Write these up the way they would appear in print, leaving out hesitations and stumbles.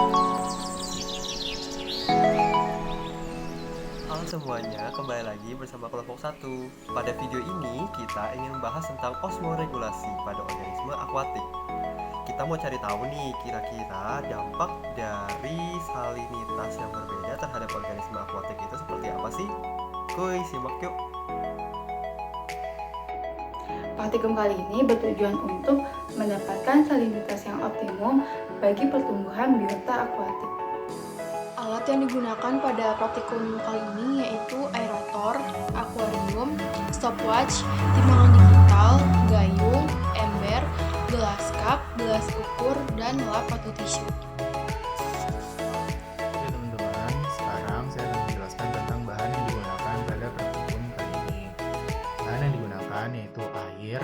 Halo semuanya, kembali lagi bersama kelompok 1. Pada video ini, kita ingin membahas tentang osmoregulasi pada organisme akuatik. Kita mau cari tahu nih, kira-kira dampak dari salinitas yang berbeda terhadap organisme akuatik itu seperti apa sih? Kuy, simak yuk! Praktikum kali ini bertujuan untuk mendapatkan salinitas yang optimum bagi pertumbuhan biota akuatik. Alat yang digunakan pada praktikum kali ini yaitu aerator, akuarium, stopwatch, timbangan digital, gayung, ember, gelas cup, gelas ukur, dan lap atau tisu. Oke teman-teman, sekarang saya akan menjelaskan tentang bahan yang digunakan pada praktikum kali ini. Bahan yang digunakan yaitu air,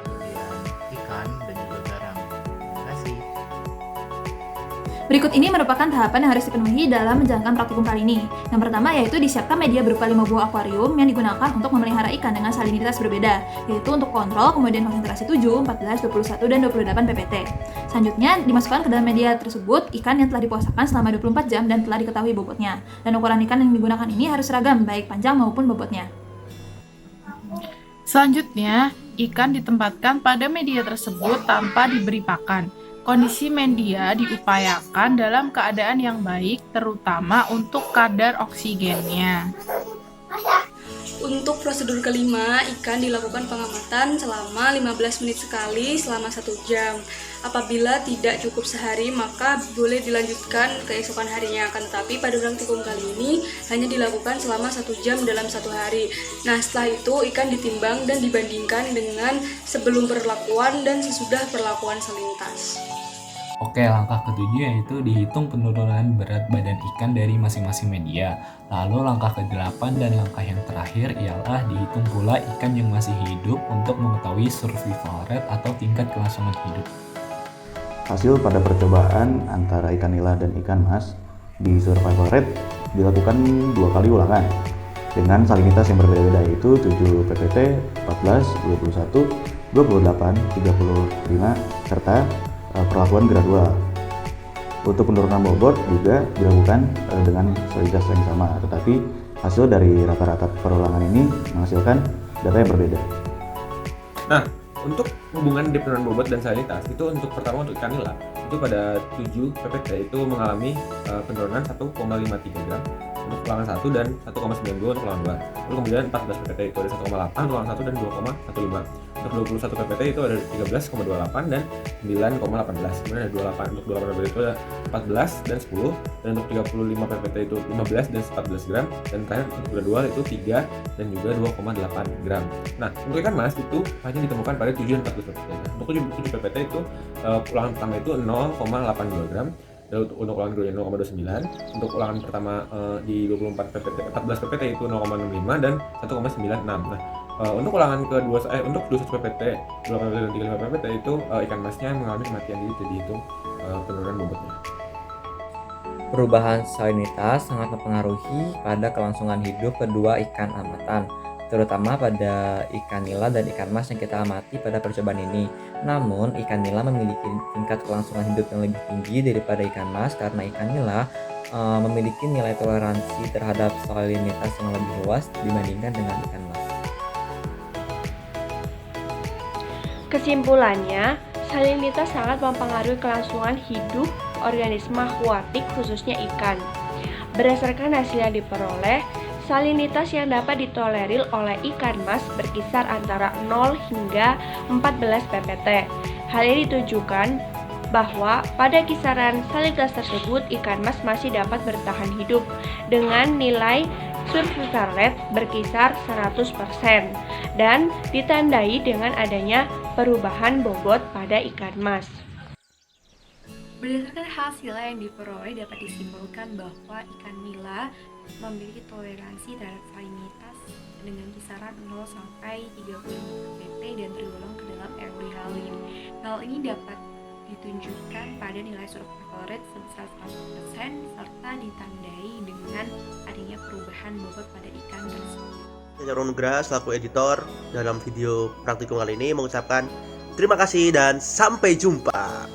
kemudian ikan, dan juga garam. Terima kasih. Berikut ini merupakan tahapan yang harus dipenuhi dalam menjalankan praktikum kali ini. Yang pertama yaitu disiapkan media berupa 5 buah akuarium yang digunakan untuk memelihara ikan dengan salinitas berbeda, yaitu untuk kontrol, kemudian konsentrasi 7, 14, 21, dan 28 ppt. Selanjutnya, dimasukkan ke dalam media tersebut ikan yang telah dipuasakan selama 24 jam dan telah diketahui bobotnya. Dan ukuran ikan yang digunakan ini harus seragam, baik panjang maupun bobotnya. Selanjutnya, ikan ditempatkan pada media tersebut tanpa diberi pakan. Kondisi media diupayakan dalam keadaan yang baik, terutama untuk kadar oksigennya. Untuk prosedur kelima, ikan dilakukan pengamatan selama 15 menit sekali selama 1 jam. Apabila tidak cukup sehari, maka boleh dilanjutkan keesokan harinya. Akan tetapi pada praktikum kali ini hanya dilakukan selama 1 jam dalam 1 hari. Nah, setelah itu ikan ditimbang dan dibandingkan dengan sebelum perlakuan dan sesudah perlakuan salintas. Oke, langkah ketujuh yaitu dihitung penurunan berat badan ikan dari masing-masing media. Lalu langkah ke-8 dan langkah yang terakhir ialah dihitung pula ikan yang masih hidup untuk mengetahui survival rate atau tingkat kelangsungan hidup. Hasil pada percobaan antara ikan nila dan ikan mas di survival rate dilakukan 2 kali ulangan dengan salinitas yang berbeda-beda yaitu 7 ppt, 14, 21, 28, 35, serta perlakuan gradual. Untuk penurunan bobot juga dilakukan dengan salinitas yang sama, tetapi hasil dari rata-rata perulangan ini menghasilkan data yang berbeda. Nah, untuk hubungan di penurunan bobot dan salinitas itu untuk pertama untuk ikan nila itu pada 7 ppt itu mengalami penurunan 1,53 gram untuk ulangan 1 dan 1,92 untuk ulangan 2. Lalu kemudian 14 ppt itu ada 1,8 untuk ulangan 1 dan 2,15. Untuk 21 ppt itu ada 13,28 dan 9,18. Kemudian ada 28 untuk 28 ppt itu ada 14 dan 10, dan untuk 35 ppt itu 15 dan 14 gram, dan terakhir untuk gradual itu 3 dan juga 2,8 gram. Nah, untuk ikan mas itu hanya ditemukan pada 7 dan 14 ppt. Nah, untuk 7 ppt itu ulangan pertama itu 0,82 gram, dan untuk ulangan kedua 0,29, untuk ulangan pertama di 24 ppt, 14 ppt itu 0,65 dan 1,96. Nah, untuk ulangan kedua untuk 21 ppt, 2 ppt dan 35 ppt itu ikan masnya mengalami kematian, jadi dihitung penurunan bobotnya. Perubahan salinitas sangat mempengaruhi pada kelangsungan hidup kedua ikan amatan, terutama pada ikan nila dan ikan mas yang kita amati pada percobaan ini. Namun, ikan nila memiliki tingkat kelangsungan hidup yang lebih tinggi daripada ikan mas karena ikan nila memiliki nilai toleransi terhadap salinitas yang lebih luas dibandingkan dengan ikan mas. Kesimpulannya, salinitas sangat mempengaruhi kelangsungan hidup organisme akuatik khususnya ikan. Berdasarkan hasil yang diperoleh, salinitas yang dapat ditolerir oleh ikan mas berkisar antara 0 hingga 14 ppt. Hal ini ditujukan bahwa pada kisaran salinitas tersebut ikan mas masih dapat bertahan hidup dengan nilai survival rate berkisar 100% dan ditandai dengan adanya perubahan bobot pada ikan mas. Berdasarkan hasil yang diperoleh dapat disimpulkan bahwa ikan nila memiliki toleransi terhadap salinitas dengan kisaran 0 sampai 35 pppt dan tergolong ke dalam air halin. Hal ini dapat ditunjukkan pada nilai survival rate sebesar 100% serta ditandai dengan adanya perubahan bobot pada ikan tersebut. Saya Nugraha selaku editor dalam video praktikum kali ini mengucapkan terima kasih dan sampai jumpa.